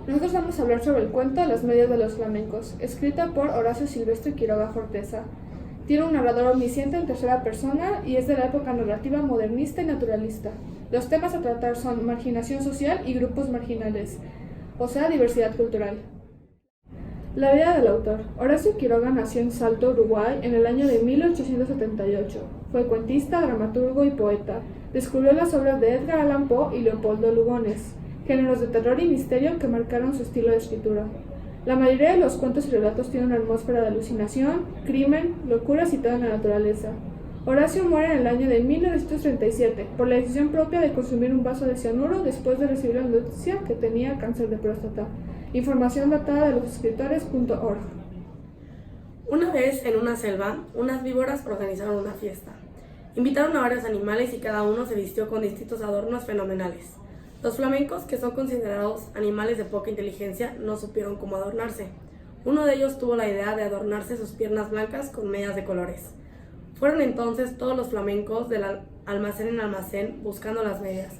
Nosotros vamos a hablar sobre el cuento Las medias de los flamencos, escrita por Horacio Silvestre Quiroga Forteza. Tiene un narrador omnisciente en tercera persona y es de la época narrativa modernista y naturalista. Los temas a tratar son marginación social y grupos marginales, o sea, diversidad cultural. La vida del autor. Horacio Quiroga nació en Salto, Uruguay, en el año de 1878. Fue cuentista, dramaturgo y poeta. Descubrió las obras de Edgar Allan Poe y Leopoldo Lugones, géneros de terror y misterio que marcaron su estilo de escritura. La mayoría de los cuentos y relatos tienen una atmósfera de alucinación, crimen, locura citada en la naturaleza. Horacio muere en el año de 1937 por la decisión propia de consumir un vaso de cianuro después de recibir la noticia que tenía cáncer de próstata. Información datada de losescritores.org. Una vez en una selva, unas víboras organizaron una fiesta. Invitaron a varios animales y cada uno se vistió con distintos adornos fenomenales. Los flamencos, que son considerados animales de poca inteligencia, no supieron cómo adornarse. Uno de ellos tuvo la idea de adornarse sus piernas blancas con medias de colores. Fueron entonces todos los flamencos del almacén en almacén buscando las medias,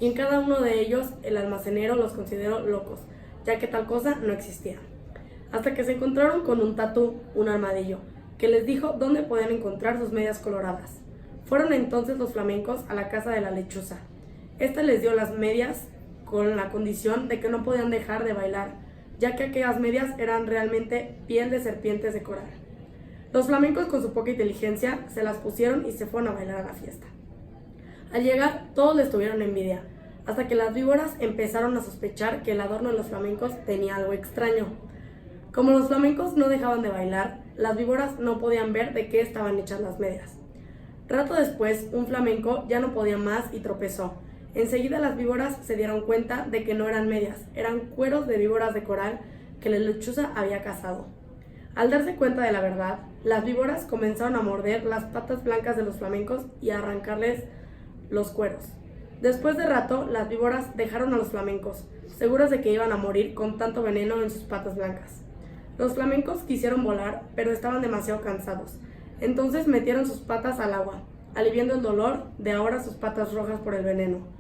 y en cada uno de ellos el almacenero los consideró locos, ya que tal cosa no existía. Hasta que se encontraron con un tatú, un armadillo, que les dijo dónde podían encontrar sus medias coloradas. Fueron entonces los flamencos a la casa de la lechuza. Esta les dio las medias con la condición de que no podían dejar de bailar, ya que aquellas medias eran realmente piel de serpientes de coral. Los flamencos, con su poca inteligencia, se las pusieron y se fueron a bailar a la fiesta. Al llegar, todos les tuvieron envidia, hasta que las víboras empezaron a sospechar que el adorno de los flamencos tenía algo extraño. Como los flamencos no dejaban de bailar, las víboras no podían ver de qué estaban hechas las medias. Rato después, un flamenco ya no podía más y tropezó. Enseguida las víboras se dieron cuenta de que no eran medias, eran cueros de víboras de coral que la lechuza había cazado. Al darse cuenta de la verdad, las víboras comenzaron a morder las patas blancas de los flamencos y a arrancarles los cueros. Después de rato, las víboras dejaron a los flamencos, seguras de que iban a morir con tanto veneno en sus patas blancas. Los flamencos quisieron volar, pero estaban demasiado cansados. Entonces metieron sus patas al agua, aliviando el dolor de ahora sus patas rojas por el veneno.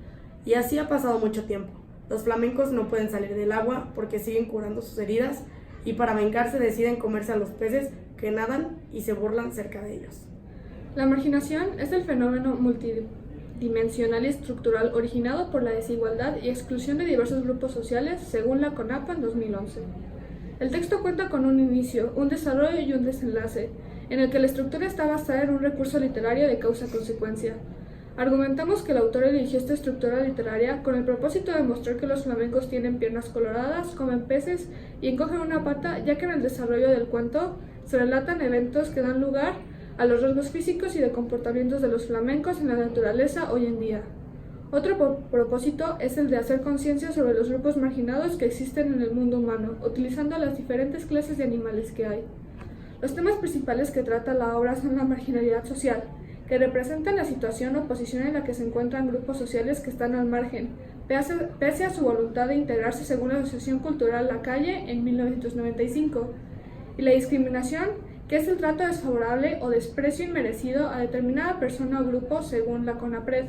Y así ha pasado mucho tiempo. Los flamencos no pueden salir del agua porque siguen curando sus heridas y para vengarse deciden comerse a los peces que nadan y se burlan cerca de ellos. La marginación es el fenómeno multidimensional y estructural originado por la desigualdad y exclusión de diversos grupos sociales, según la CONAPA en 2011. El texto cuenta con un inicio, un desarrollo y un desenlace, en el que la estructura está basada en un recurso literario de causa-consecuencia. Argumentamos que el autor eligió esta estructura literaria con el propósito de mostrar que los flamencos tienen piernas coloradas, comen peces y encogen una pata, ya que en el desarrollo del cuento se relatan eventos que dan lugar a los rasgos físicos y de comportamientos de los flamencos en la naturaleza hoy en día. Otro propósito es el de hacer conciencia sobre los grupos marginados que existen en el mundo humano, utilizando las diferentes clases de animales que hay. Los temas principales que trata la obra son la marginalidad social, que representan la situación o posición en la que se encuentran grupos sociales que están al margen, pese a su voluntad de integrarse según la Asociación Cultural La Calle en 1995, y la discriminación, que es el trato desfavorable o desprecio inmerecido a determinada persona o grupo según la CONAPRED.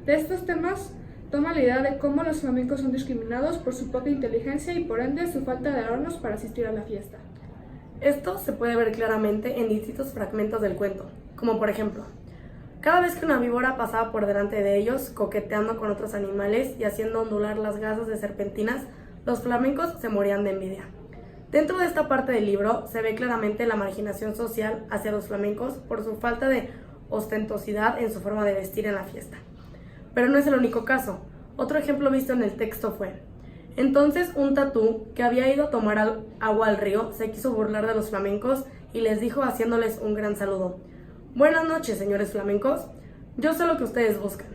De estos temas toma la idea de cómo los flamencos son discriminados por su poca inteligencia y por ende su falta de adornos para asistir a la fiesta. Esto se puede ver claramente en distintos fragmentos del cuento, como por ejemplo, cada vez que una víbora pasaba por delante de ellos, coqueteando con otros animales y haciendo ondular las gasas de serpentinas, los flamencos se morían de envidia. Dentro de esta parte del libro se ve claramente la marginación social hacia los flamencos por su falta de ostentosidad en su forma de vestir en la fiesta. Pero no es el único caso. Otro ejemplo visto en el texto fue: entonces un tatú que había ido a tomar agua al río se quiso burlar de los flamencos y les dijo haciéndoles un gran saludo: buenas noches, señores flamencos, yo sé lo que ustedes buscan.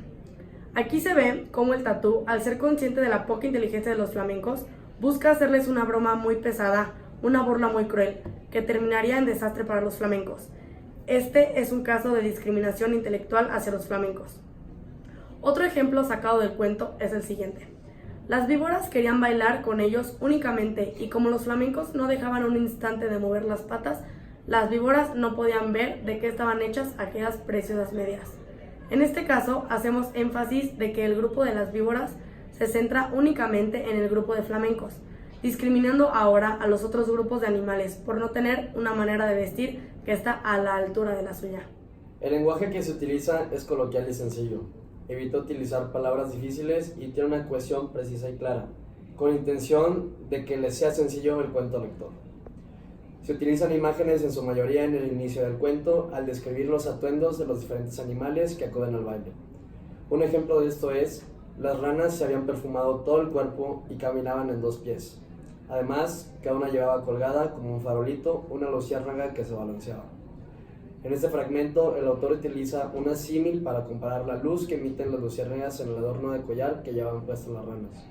Aquí se ve cómo el tatú, al ser consciente de la poca inteligencia de los flamencos, busca hacerles una broma muy pesada, una burla muy cruel, que terminaría en desastre para los flamencos. Este es un caso de discriminación intelectual hacia los flamencos. Otro ejemplo sacado del cuento es el siguiente. Las víboras querían bailar con ellos únicamente y como los flamencos no dejaban un instante de mover las patas, las víboras no podían ver de qué estaban hechas aquellas preciosas medias. En este caso, hacemos énfasis de que el grupo de las víboras se centra únicamente en el grupo de flamencos, discriminando ahora a los otros grupos de animales por no tener una manera de vestir que está a la altura de la suya. El lenguaje que se utiliza es coloquial y sencillo. Evita utilizar palabras difíciles y tiene una cohesión precisa y clara, con intención de que le sea sencillo el cuento al lector. Se utilizan imágenes en su mayoría en el inicio del cuento al describir los atuendos de los diferentes animales que acuden al baile. Un ejemplo de esto es: las ranas se habían perfumado todo el cuerpo y caminaban en 2 pies. Además, cada una llevaba colgada, como un farolito, una luciérnaga que se balanceaba. En este fragmento, el autor utiliza una símil para comparar la luz que emiten las luciérnagas en el adorno de collar que llevan puestas las ranas.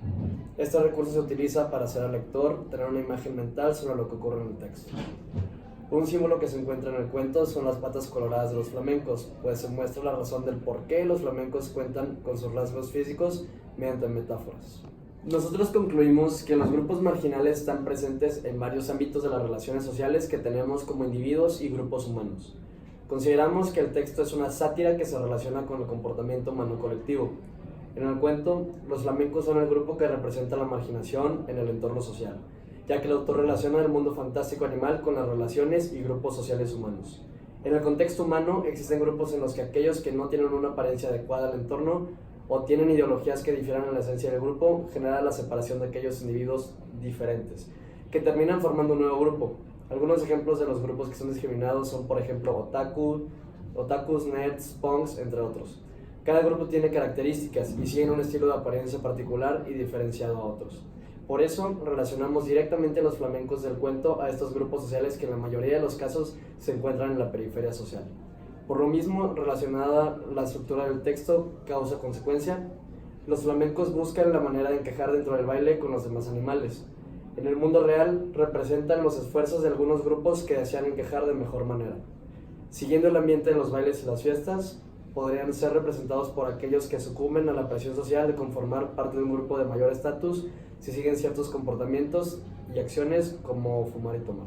Este recurso se utiliza para hacer al lector tener una imagen mental sobre lo que ocurre en el texto. Un símbolo que se encuentra en el cuento son las patas coloradas de los flamencos, pues se muestra la razón del por qué los flamencos cuentan con sus rasgos físicos mediante metáforas. Nosotros concluimos que los grupos marginales están presentes en varios ámbitos de las relaciones sociales que tenemos como individuos y grupos humanos. Consideramos que el texto es una sátira que se relaciona con el comportamiento humano colectivo. En el cuento, los flamencos son el grupo que representa la marginación en el entorno social, ya que el autor relaciona el mundo fantástico animal con las relaciones y grupos sociales humanos. En el contexto humano existen grupos en los que aquellos que no tienen una apariencia adecuada al entorno o tienen ideologías que difieran en la esencia del grupo generan la separación de aquellos individuos diferentes, que terminan formando un nuevo grupo. Algunos ejemplos de los grupos que son discriminados son, por ejemplo, otakus, nerds, punks, entre otros. Cada grupo tiene características y siguen un estilo de apariencia particular y diferenciado a otros. Por eso, relacionamos directamente los flamencos del cuento a estos grupos sociales que en la mayoría de los casos se encuentran en la periferia social. Por lo mismo, relacionada la estructura del texto, causa-consecuencia, los flamencos buscan la manera de encajar dentro del baile con los demás animales. En el mundo real, representan los esfuerzos de algunos grupos que desean encajar de mejor manera. Siguiendo el ambiente de los bailes y las fiestas, podrían ser representados por aquellos que sucumben a la presión social de conformar parte de un grupo de mayor estatus si siguen ciertos comportamientos y acciones como fumar y tomar.